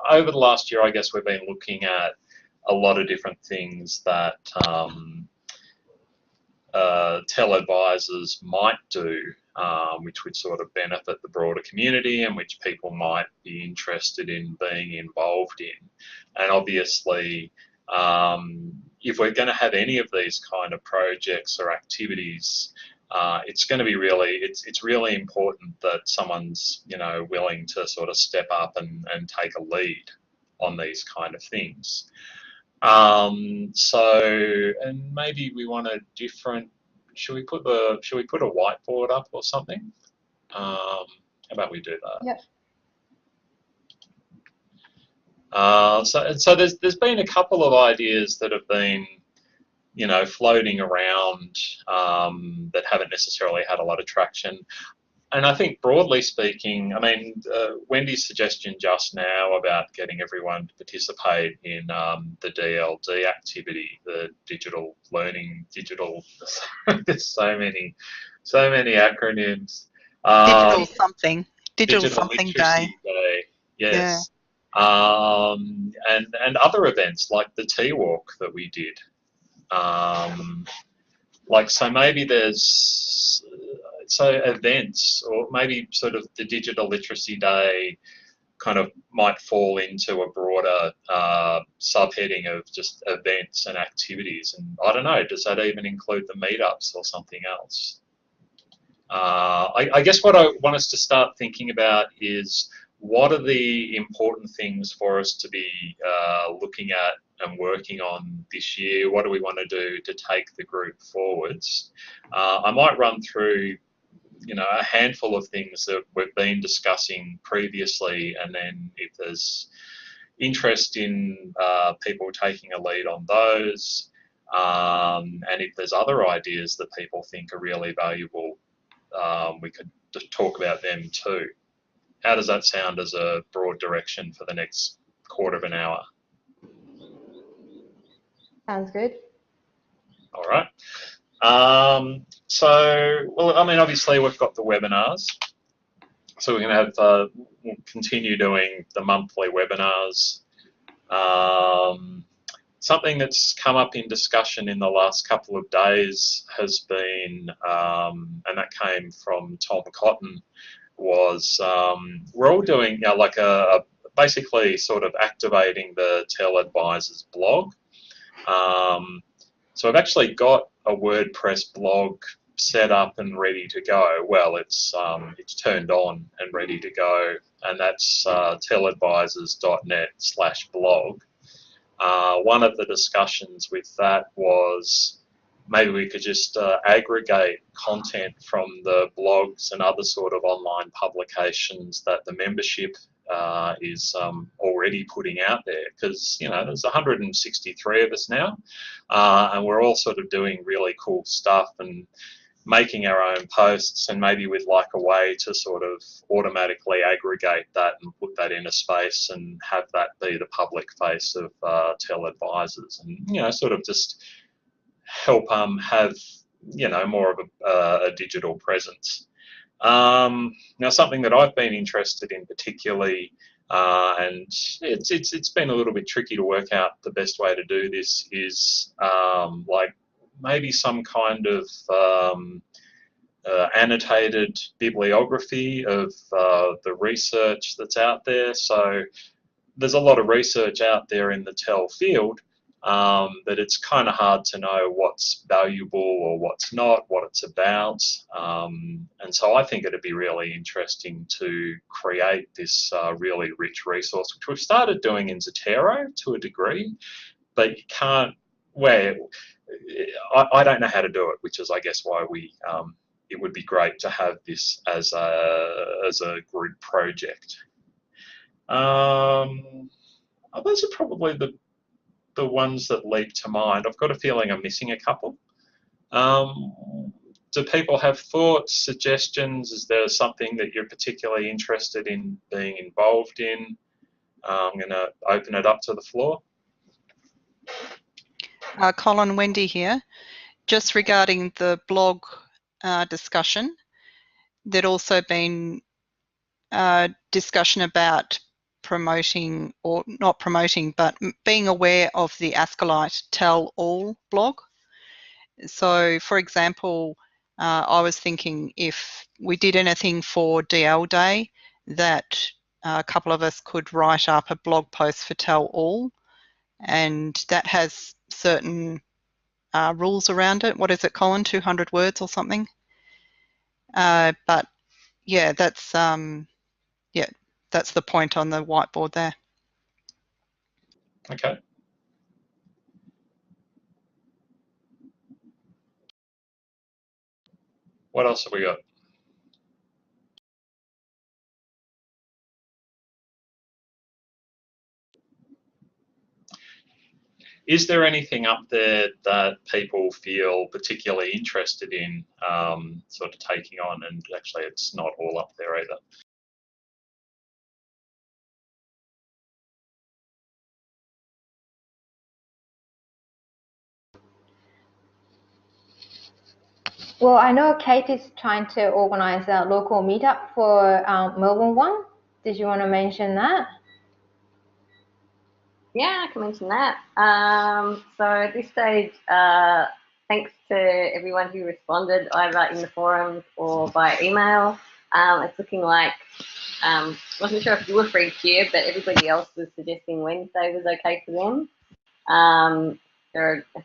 over the last year, I guess we've been looking at a lot of different things that TELedvisors might do, which would sort of benefit the broader community and which people might be interested in being involved in. And obviously, if we're going to have any of these kind of projects or activities, it's going to be it's really important that someone's, you know, willing to sort of step up and take a lead on these kind of things. And maybe we want a different. Should we put a whiteboard up or something? How about we do that? Yep. So there's been a couple of ideas that have been, you know, floating around that haven't necessarily had a lot of traction. And I think broadly speaking, I mean, Wendy's suggestion just now about getting everyone to participate in the DLD activity, the digital learning, there's so many acronyms. Digital something Literacy day. Yes. Yeah. And other events like the tea walk that we did. So maybe there's events, or maybe sort of the Digital Literacy Day kind of might fall into a broader subheading of just events and activities. And I don't know, does that even include the meetups or something else? I guess what I want us to start thinking about is what are the important things for us to be looking at and working on this year? What do we want to do to take the group forwards? I might run through, you know, a handful of things that we've been discussing previously, and then if there's interest in people taking a lead on those, and if there's other ideas that people think are really valuable, we could just talk about them too. How does that sound as a broad direction for the next quarter of an hour? Sounds good. All right. Well, I mean, obviously we've got the webinars. So we're going to have, we'll continue doing the monthly webinars. Something that's come up in discussion in the last couple of days has been, and that came from Tom Cotton, was we're all doing, you know, like basically sort of activating the TELedvisors blog. So I've actually got a WordPress blog set up and ready to go. Well, it's turned on and ready to go, and that's teledvisors.net/blog. One of the discussions with that was maybe we could just aggregate content from the blogs and other sort of online publications that the membership is already putting out there, because, you know, there's 163 of us now, and we're all sort of doing really cool stuff and making our own posts, and maybe with like a way to sort of automatically aggregate that and put that in a space and have that be the public face of TELedvisors, and, you know, sort of just help have, you know, more of a digital presence. Now, something that I've been interested in particularly, and it's been a little bit tricky to work out the best way to do this, is like maybe some kind of annotated bibliography of the research that's out there. So there's a lot of research out there in the TEL field, but it's kind of hard to know what's valuable or what's not, what it's about. And so I think it'd be really interesting to create this really rich resource, which we've started doing in Zotero to a degree, but you can't, I don't know how to do it, which is, I guess, why it would be great to have this as a group project. Those are probably the ones that leap to mind. I've got a feeling I'm missing a couple. Do people have thoughts, suggestions? Is there something that you're particularly interested in being involved in? I'm going to open it up to the floor. Colin, Wendy here. Just regarding the blog discussion, there'd also been discussion about promoting, or not promoting, but being aware of the Askellite Tell All blog. So, for example, I was thinking if we did anything for DL Day, that a couple of us could write up a blog post for Tell All, and that has certain rules around it. What is it, Colin? 200 words or something? But yeah, that's the point on the whiteboard there. Okay. What else have we got? Is there anything up there that people feel particularly interested in sort of taking on? And actually, it's not all up there either. Well, I know Kate is trying to organize a local meetup for Melbourne one. Did you want to mention that? Yeah, I can mention that. So at this stage, thanks to everyone who responded either in the forums or by email. It's looking like, wasn't sure if you were free here, but everybody else was suggesting Wednesday was okay for them. I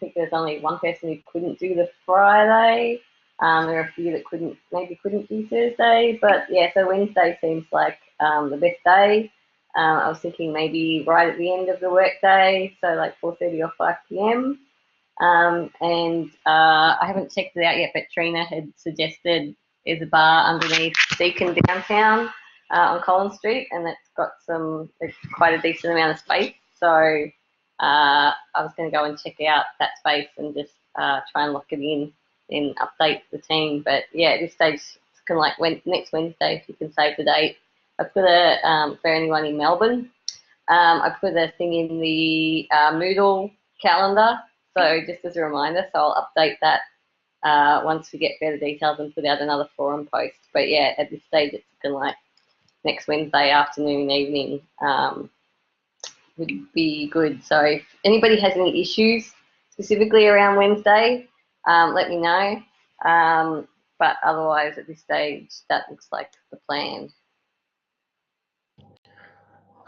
think there's only one person who couldn't do the Friday. There are a few that maybe couldn't do Thursday, but yeah, so Wednesday seems like the best day. I was thinking maybe right at the end of the workday, so like 4:30 or 5 p.m. And I haven't checked it out yet, but Trina had suggested there's a bar underneath Deakin downtown on Collins Street, and it's got quite a decent amount of space. So I was going to go and check out that space and just try and lock it in and update the team. But yeah, at this stage, it's kind of like next Wednesday, if you can save the date. I put for anyone in Melbourne, I put a thing in the Moodle calendar, so just as a reminder, so I'll update that once we get further details and put out another forum post. But yeah, at this stage, it's looking like next Wednesday afternoon, evening would be good. So if anybody has any issues specifically around Wednesday, let me know. But otherwise, at this stage, that looks like the plan.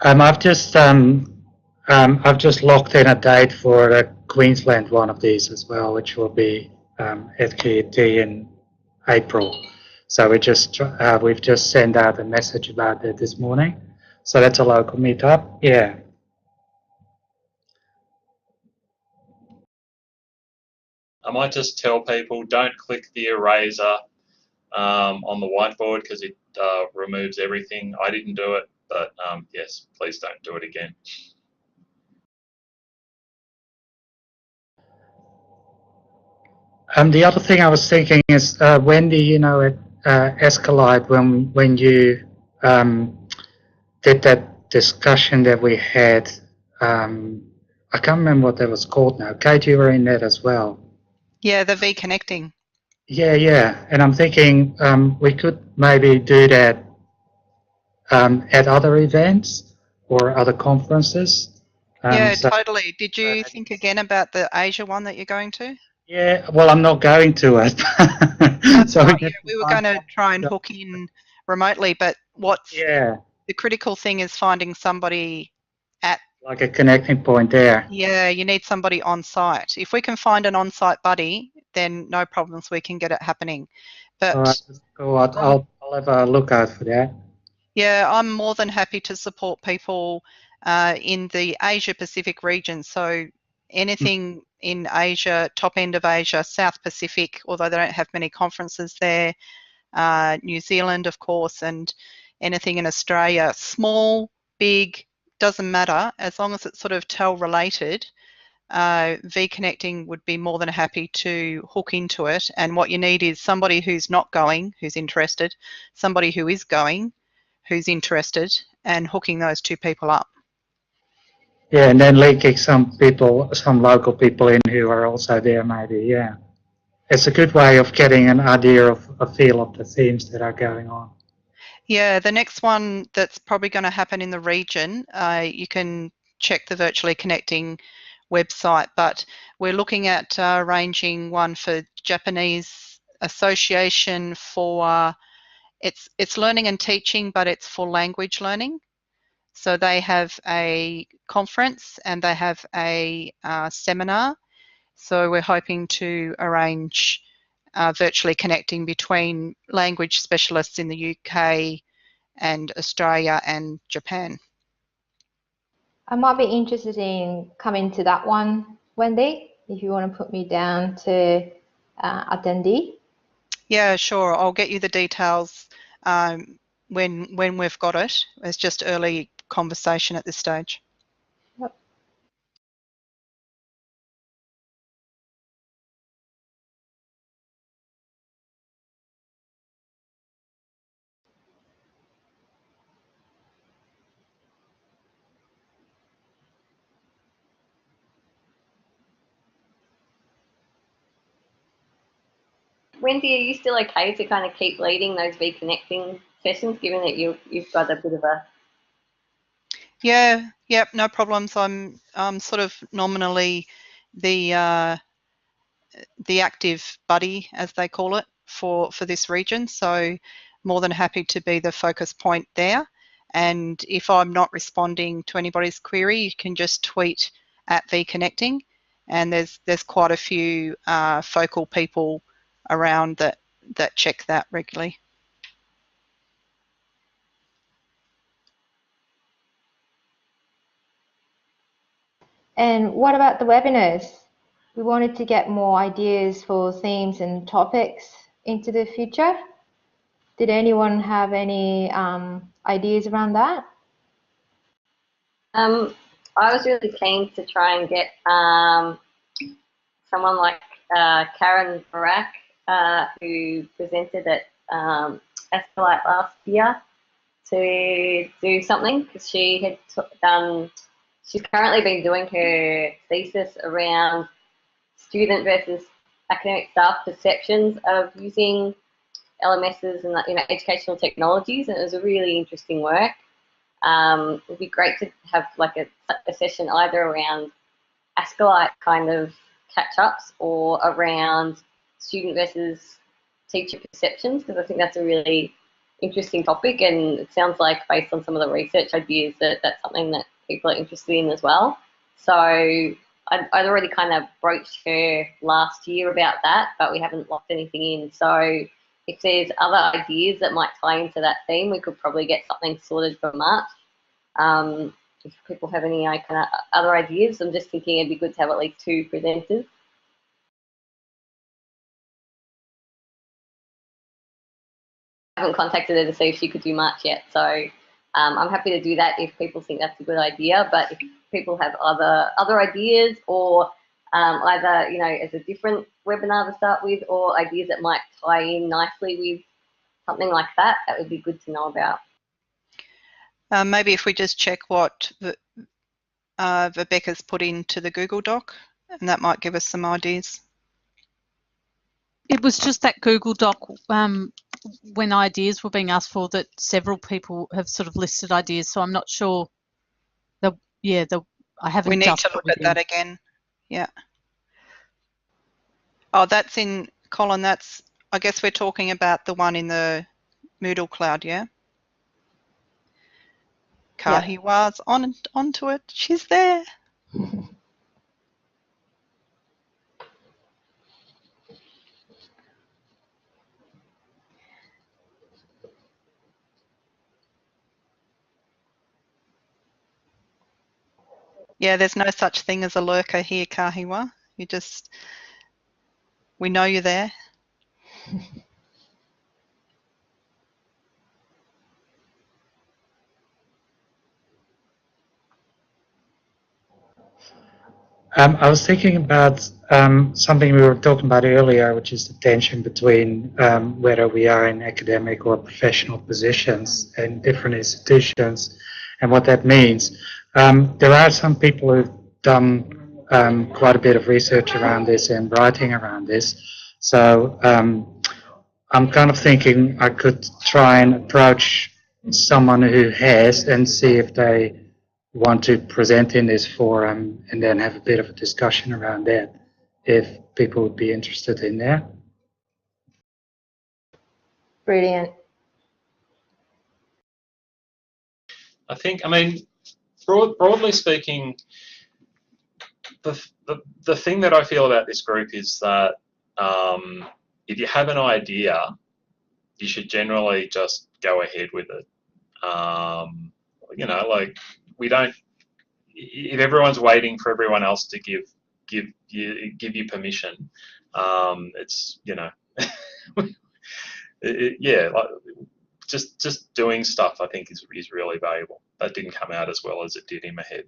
I've just locked in a date for the Queensland one of these as well, which will be FQT in April. So we've just sent out a message about it this morning. So that's a local meetup. Yeah. I might just tell people, don't click the eraser on the whiteboard because it removes everything. I didn't do it, but yes, please don't do it again. The other thing I was thinking is, Wendy, at Escalade, when you did that discussion that we had, I can't remember what that was called now. Kate, you were in that as well. Yeah, the V connecting. Yeah. And I'm thinking we could maybe do that at other events or other conferences. Yeah, totally. Did you think again about the Asia one that you're going to? Yeah, well, I'm not going to it. That's so right. Yeah, we were going to try and hook in remotely, but the critical thing is finding somebody at like a connecting point there. Yeah, you need somebody on site. If we can find an on-site buddy, then no problems, we can get it happening. But all right, cool. I'll have a look out for that. Yeah, I'm more than happy to support people in the Asia Pacific region. So anything in Asia, top end of Asia, South Pacific, although they don't have many conferences there, New Zealand, of course, and anything in Australia, small, big, doesn't matter, as long as it's sort of TEL related. V Connecting would be more than happy to hook into it. And what you need is somebody who's not going, who's interested, somebody who is going, who's interested, and hooking those two people up. Yeah, and then linking some local people in who are also there maybe, yeah. It's a good way of getting an idea of a feel of the themes that are going on. Yeah, the next one that's probably going to happen in the region, you can check the Virtually Connecting website, but we're looking at arranging one for Japanese Association for, it's learning and teaching, but it's for language learning. So they have a conference and they have a seminar. So we're hoping to arrange virtually connecting between language specialists in the UK and Australia and Japan. I might be interested in coming to that one, Wendy, if you want to put me down to attendee. Yeah, sure. I'll get you the details when we've got it. It's just early conversation at this stage. Yep. Wendy, are you still okay to kind of keep leading those reconnecting sessions, given that you've got a bit of a... Yeah, yep, no problems. I'm sort of nominally the active buddy, as they call it, for this region. So more than happy to be the focus point there. And if I'm not responding to anybody's query, you can just tweet at vconnecting. And there's quite a few focal people around that check that regularly. And what about the webinars? We wanted to get more ideas for themes and topics into the future. Did anyone have any ideas around that? I was really keen to try and get someone like Karen Barak, who presented at Escalate last year, to do something, because she had she's currently been doing her thesis around student versus academic staff perceptions of using LMSs and educational technologies, and it was a really interesting work. It would be great to have like a session either around Escalate kind of catch-ups or around student versus teacher perceptions, because I think that's a really interesting topic, and it sounds like based on some of the research ideas that that's something that people are interested in as well. So I'd already kind of broached her last year about that, but we haven't locked anything in. So if there's other ideas that might tie into that theme, we could probably get something sorted for March. If people have any kind of other ideas, I'm just thinking it'd be good to have at least 2 presenters. I haven't contacted her to see if she could do March yet, so I'm happy to do that if people think that's a good idea. But if people have other ideas, or either as a different webinar to start with, or ideas that might tie in nicely with something like that, that would be good to know about. Maybe if we just check what Rebecca's put into the Google Doc, and that might give us some ideas. It was just that Google Doc when ideas were being asked for, that several people have sort of listed ideas, so I'm not sure. I haven't. We need to look at that again. Yeah. Oh, that's in Colin. That's, I guess we're talking about the one in the Moodle cloud, yeah? Kahiwa's onto it. She's there. Yeah, there's no such thing as a lurker here, Kahiwa. We know you're there. I was thinking about something we were talking about earlier, which is the tension between whether we are in academic or professional positions in different institutions, and what that means. There are some people who've done quite a bit of research around this and writing around this. So I'm kind of thinking I could try and approach someone who has and see if they want to present in this forum, and then have a bit of a discussion around that, if people would be interested in that. Brilliant. I think, I mean, broadly speaking, the thing that I feel about this group is that if you have an idea, you should generally just go ahead with it. You know, like, we don't. If everyone's waiting for everyone else to give you permission, it's, you know, yeah, like, just doing stuff, I think, is really valuable. That didn't come out as well as it did in my head.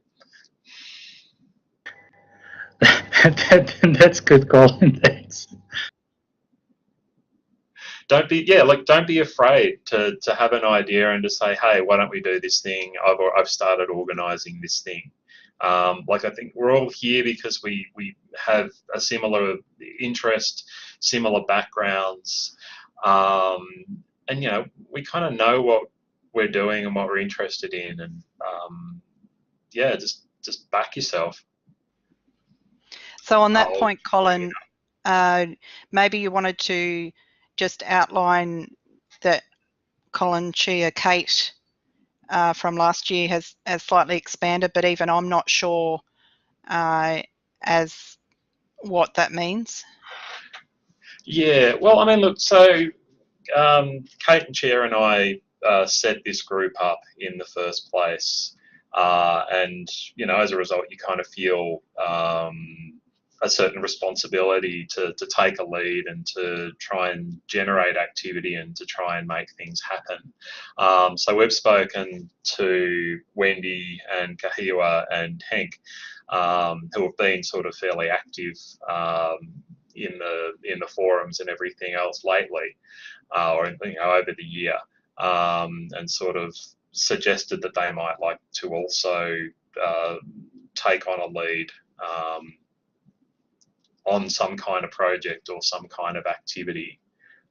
That's good, Colin. Thanks. Don't be afraid to have an idea and to say, hey, why don't we do this thing? I've started organising this thing. Like, I think we're all here because we have a similar interest, similar backgrounds, and, you know, we kind of know what we're doing and what we're interested in, and yeah, just back yourself. So on that point, Colin, maybe you wanted to just outline that Colin, Chia, Kate from last year has slightly expanded, but even I'm not sure as what that means. Yeah, well, I mean, look, so Kate and Chia and I set this group up in the first place, and, you know, as a result, you kind of feel a certain responsibility to take a lead and to try and generate activity and to try and make things happen. So we've spoken to Wendy and Kahiwa and Henk, who have been sort of fairly active in the forums and everything else lately, or, you know, over the year, and sort of suggested that they might like to also take on a lead on some kind of project or some kind of activity.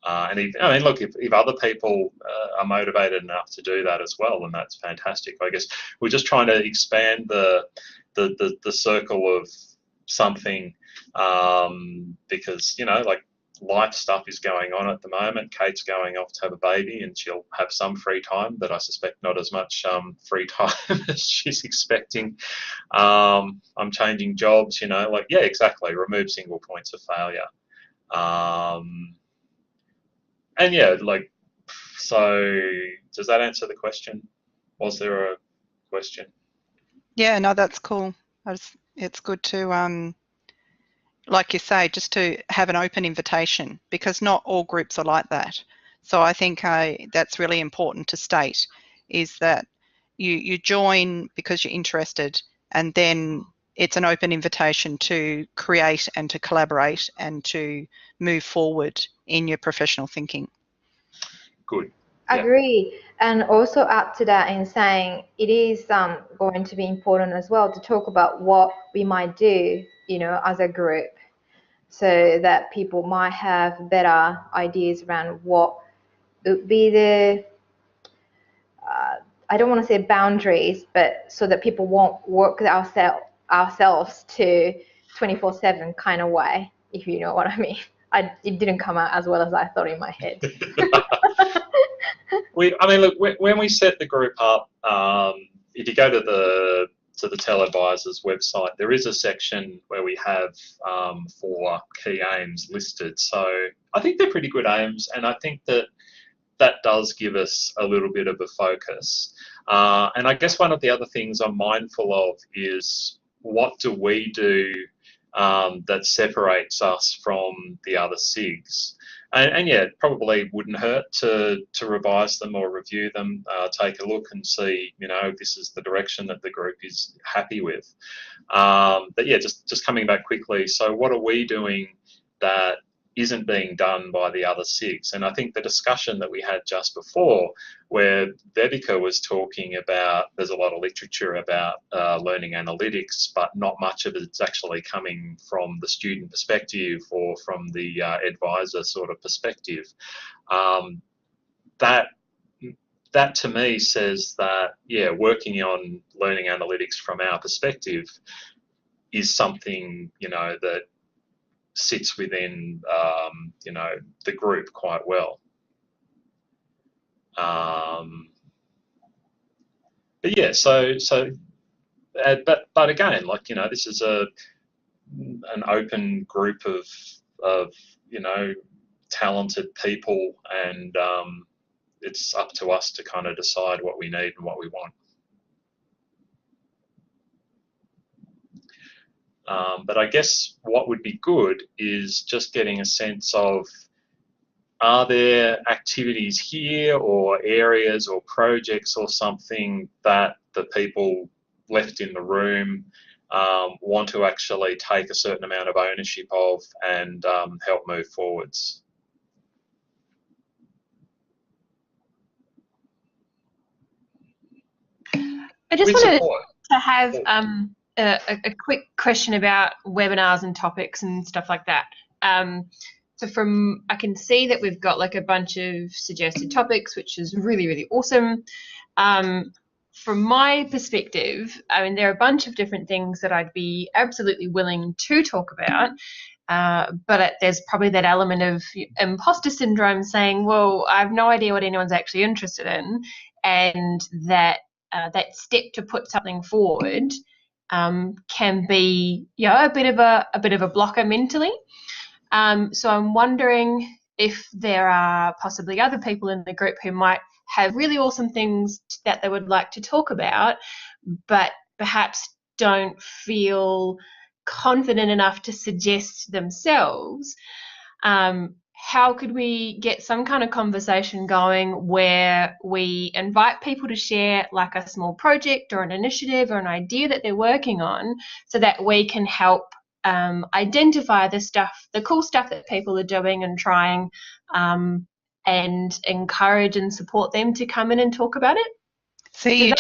And I mean, look, if other people are motivated enough to do that as well, then that's fantastic. I guess we're just trying to expand the circle of something, because, you know, like, life stuff is going on at the moment. Kate's going off to have a baby, and she'll have some free time, but I suspect not as much free time as she's expecting. I'm changing jobs, you know, like, yeah, exactly. Remove single points of failure. And yeah, like, so does that answer the question? Was there a question? Yeah, no, that's cool. It's good to, like you say, just to have an open invitation, because not all groups are like that. So I think that's really important to state, is that you join because you're interested, and then it's an open invitation to create and to collaborate and to move forward in your professional thinking. Good. Agree. And also add to that in saying it is going to be important as well to talk about what we might do, you know, as a group, so that people might have better ideas around what would be the, I don't want to say boundaries, but so that people won't work ourselves to 24/7 kind of way, if you know what I mean. It didn't come out as well as I thought in my head. I mean, look, when we set the group up, if you go to the TELedvisors website, there is a section where we have 4 key aims listed. So I think they're pretty good aims, and I think that does give us a little bit of a focus. And I guess one of the other things I'm mindful of is, what do we do that separates us from the other SIGs? And yeah, it probably wouldn't hurt to revise them or review them, take a look and see, you know, if this is the direction that the group is happy with. But yeah, just coming back quickly, so what are we doing that isn't being done by the other SIGs? And I think the discussion that we had just before, where Vebika was talking about, there's a lot of literature about learning analytics, but not much of it's actually coming from the student perspective or from the advisor sort of perspective. That that to me says that, yeah, working on learning analytics from our perspective is something, you know, that sits within, you know, the group quite well. But yeah, but again, like, you know, this is an open group of you know, talented people, and it's up to us to kind of decide what we need and what we want. But I guess what would be good is just getting a sense of, are there activities here or areas or projects or something that the people left in the room want to actually take a certain amount of ownership of and help move forwards? I just With wanted support. to have a quick question about webinars and topics and stuff like that. So I can see that we've got like a bunch of suggested topics, which is really, really awesome. From my perspective, I mean, there are a bunch of different things that I'd be absolutely willing to talk about, but there's probably that element of imposter syndrome saying, well, I have no idea what anyone's actually interested in, and that that step to put something forward can be, you know, a bit of a blocker mentally. So I'm wondering if there are possibly other people in the group who might have really awesome things that they would like to talk about, but perhaps don't feel confident enough to suggest themselves. How could we get some kind of conversation going where we invite people to share like a small project or an initiative or an idea that they're working on, so that we can help identify the cool stuff that people are doing and trying, and encourage and support them to come in and talk about it? See,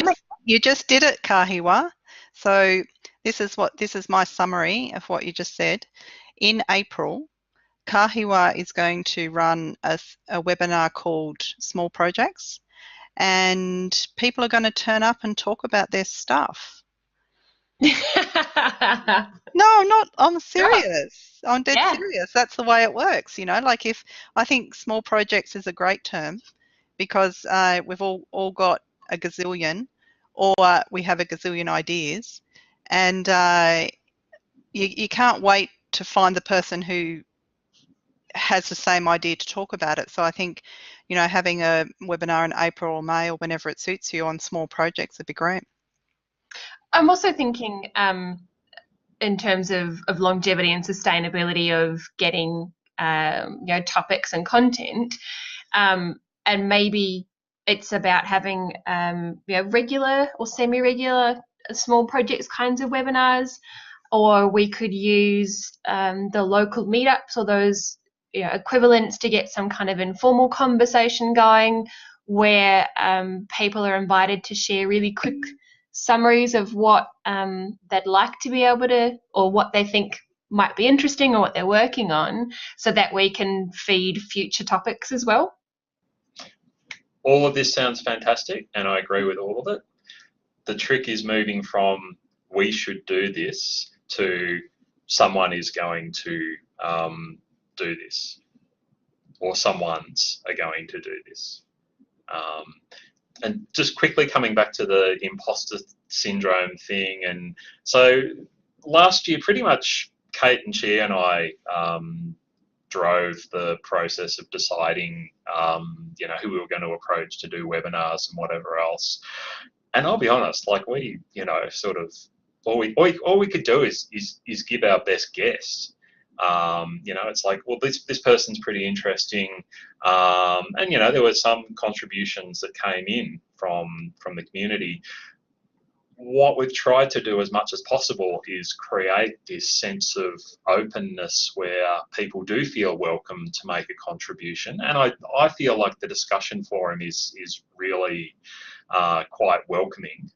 you just did it, Kahiwa. So this is my summary of what you just said. In April, Kahiwa is going to run a webinar called Small Projects, and people are going to turn up and talk about their stuff. No, I'm serious. I'm dead serious. That's the way it works, you know. Like, if I think small projects is a great term, because we've all got a gazillion, or we have a gazillion ideas, and you can't wait to find the person who has the same idea to talk about it. So I think, you know, having a webinar in April or May or whenever it suits you on small projects would be great. I'm also thinking in terms of longevity and sustainability of getting you know, topics and content, and maybe it's about having you know, regular or semi-regular small projects kinds of webinars, or we could use the local meetups or those, you know, equivalents to get some kind of informal conversation going where people are invited to share really quick summaries of what they'd like to be able to, or what they think might be interesting or what they're working on, so that we can feed future topics as well. All of this sounds fantastic, and I agree with all of it. The trick is moving from we should do this to someone is going to do this, or someone's are going to do this. And just quickly coming back to the imposter syndrome thing, and so last year pretty much Kate and Chia and I drove the process of deciding you know, who we were going to approach to do webinars and whatever else. And I'll be honest, like, we, you know, sort of all we could do is give our best guess. You know, it's like, well, this person's pretty interesting, and you know, there were some contributions that came in from the community. What we've tried to do as much as possible is create this sense of openness where people do feel welcome to make a contribution, and I feel like the discussion forum is really quite welcoming.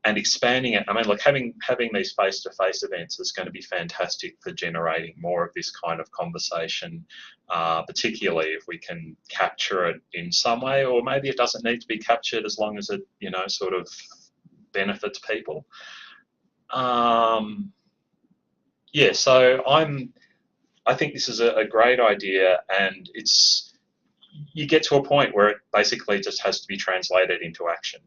and expanding it. I mean, look, having these face-to-face events is going to be fantastic for generating more of this kind of conversation, particularly if we can capture it in some way, or maybe it doesn't need to be captured as long as it, you know, sort of benefits people. Yeah, so I think this is a great idea, and you get to a point where it basically just has to be translated into action.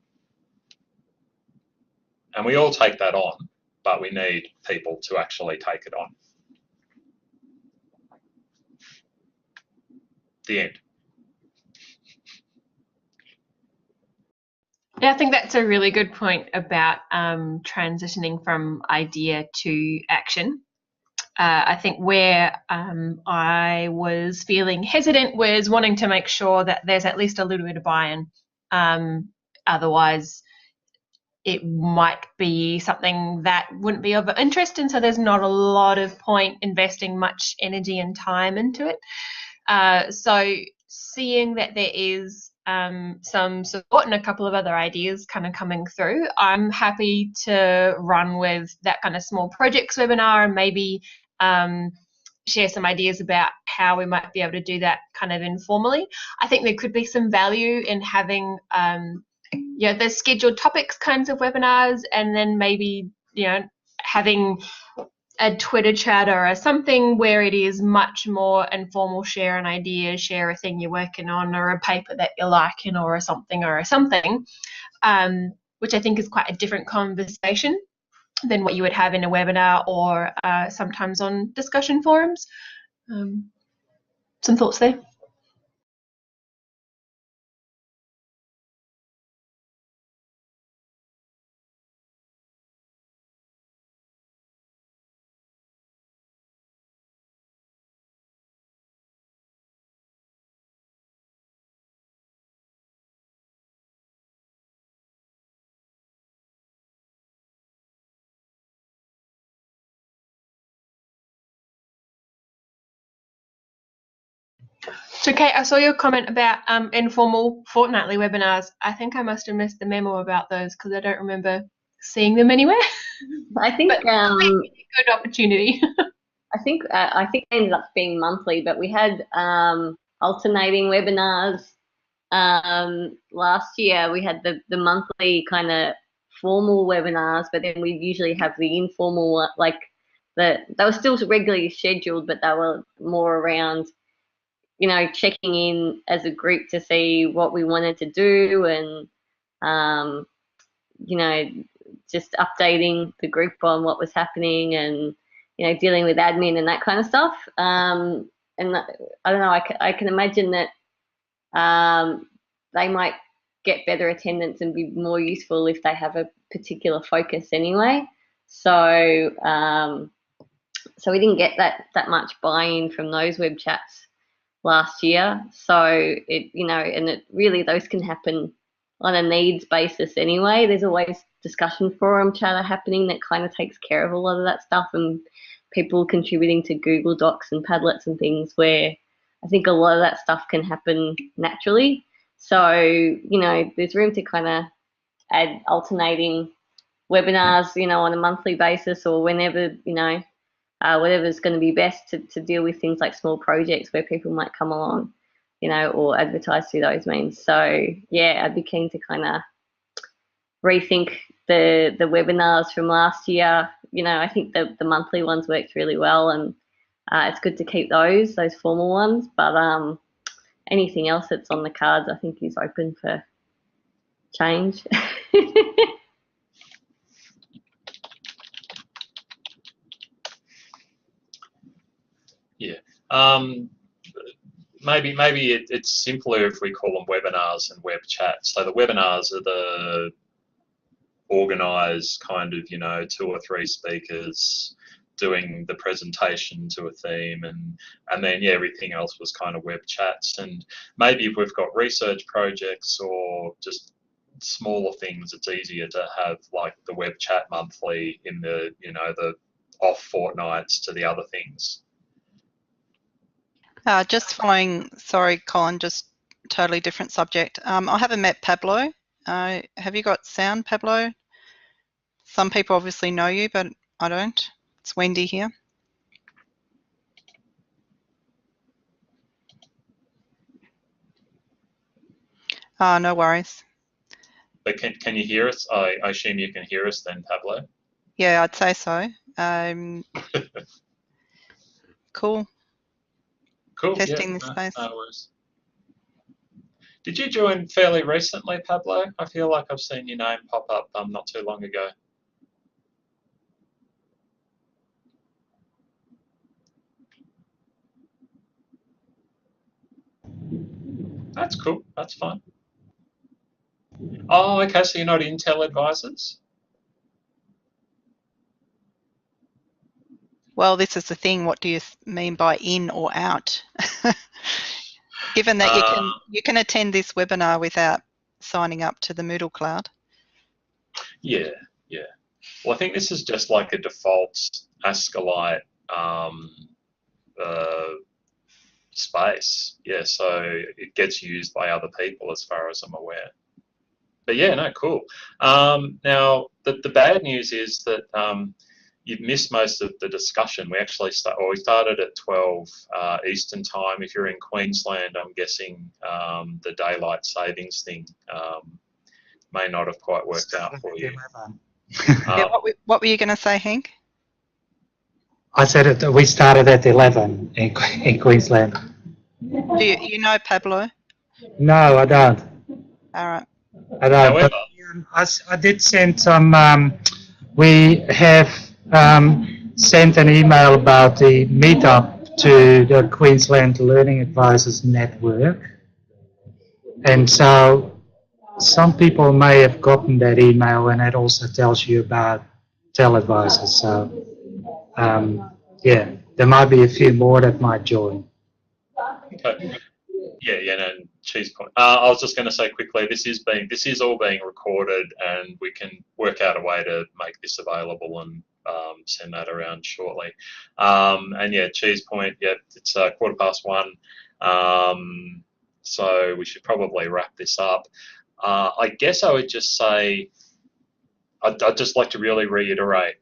And we all take that on, but we need people to actually take it on. The end. Yeah, I think that's a really good point about transitioning from idea to action. I think where I was feeling hesitant was wanting to make sure that there's at least a little bit of buy-in. Otherwise, it might be something that wouldn't be of interest, and so there's not a lot of point investing much energy and time into it. So seeing that there is some support and a couple of other ideas kind of coming through, I'm happy to run with that kind of small projects webinar and maybe share some ideas about how we might be able to do that kind of informally. I think there could be some value in having the scheduled topics kinds of webinars, and then maybe, you know, having a Twitter chat or something where it is much more informal, share an idea, share a thing you're working on, or a paper that you're liking, or something, which I think is quite a different conversation than what you would have in a webinar or sometimes on discussion forums. Some thoughts there? So Kate, I saw your comment about informal fortnightly webinars. I think I must have missed the memo about those because I don't remember seeing them anywhere. I think good opportunity. I think it ended up being monthly, but we had alternating webinars. Last year we had the monthly kind of formal webinars, but then we usually have the informal, like they were still regularly scheduled, but they were more around, you know, checking in as a group to see what we wanted to do, and you know, just updating the group on what was happening, and, you know, dealing with admin and that kind of stuff. And I don't know, I can imagine that they might get better attendance and be more useful if they have a particular focus anyway. So so we didn't get that much buy-in from those web chats last year. So it, you know, and it really, those can happen on a needs basis anyway. There's always discussion forum chatter happening that kind of takes care of a lot of that stuff, and people contributing to Google Docs and Padlets and things, where I think a lot of that stuff can happen naturally. So, you know, there's room to kind of add alternating webinars, you know, on a monthly basis, or whenever, you know, whatever's going to be best to deal with things like small projects where people might come along, you know, or advertise through those means. So yeah, I'd be keen to kind of rethink the webinars from last year. You know, I think the monthly ones worked really well, and it's good to keep those formal ones, but anything else that's on the cards I think is open for change. Yeah. Maybe it's simpler if we call them webinars and web chats. So the webinars are the organised kind of, you know, 2 or 3 speakers doing the presentation to a theme, and then, yeah, everything else was kind of web chats. And maybe if we've got research projects or just smaller things, it's easier to have like the web chat monthly in the, you know, the off fortnights to the other things. Just following, sorry, Colin, just totally different subject. I haven't met Pablo. Have you got sound, Pablo? Some people obviously know you, but I don't. It's Wendy here. No worries. But can you hear us? I assume you can hear us then, Pablo. Yeah, I'd say so. Cool. Cool. Testing Yeah, this space. no worries. Did you join fairly recently, Pablo? I feel like I've seen your name pop up not too long ago. That's cool. That's fine. Oh, okay. So you're not in TELedvisors? Well, this is the thing. What do you mean by in or out? Given that you can attend this webinar without signing up to the Moodle Cloud. Yeah, yeah. Well, I think this is just like a default SQLite space. Yeah, so it gets used by other people as far as I'm aware. But yeah, no, cool. Now, the bad news is that you've missed most of the discussion. We actually we started at 12 Eastern time. If you're in Queensland, I'm guessing the daylight savings thing may not have quite worked out for you. Yeah, what were you going to say, Hank? I said we started at 11 in Queensland. Do you know Pablo? No, I don't. All right. I don't. However, but I did send some. We have sent an email about the meetup to the Queensland Learning Advisors Network, and so some people may have gotten that email, and it also tells you about TELedvisors. So yeah, there might be a few more that might join. okay. Yeah, no, cheese point. I was just going to say quickly, this is all being recorded, and we can work out a way to make this available and send that around shortly. And yeah, cheese point. Yeah, it's 1:15. So we should probably wrap this up. I guess I would just say, I'd just like to really reiterate,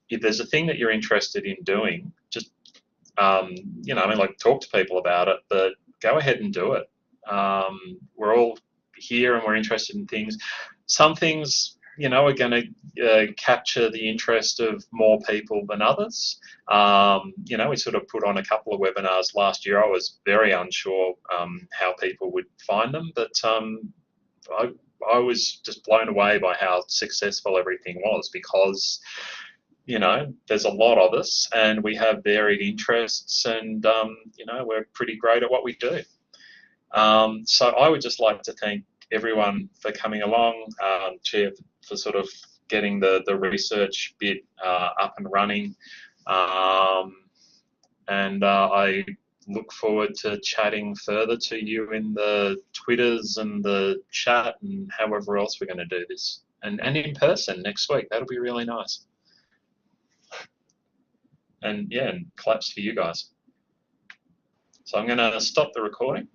if there's a thing that you're interested in doing, just you know, I mean, like, talk to people about it, but go ahead and do it. We're all here and we're interested in things. Some things, you know, are going to capture the interest of more people than others. You know, we sort of put on a couple of webinars last year. I was very unsure how people would find them, but I was just blown away by how successful everything was, because you know, there's a lot of us and we have varied interests, and you know, we're pretty great at what we do. So I would just like to thank everyone for coming along, Chair, for sort of getting the research bit up and running, and I look forward to chatting further to you in the Twitters and the chat and however else we're going to do this, and in person next week. That'll be really nice. And yeah, and claps for you guys. So I'm going to stop the recording.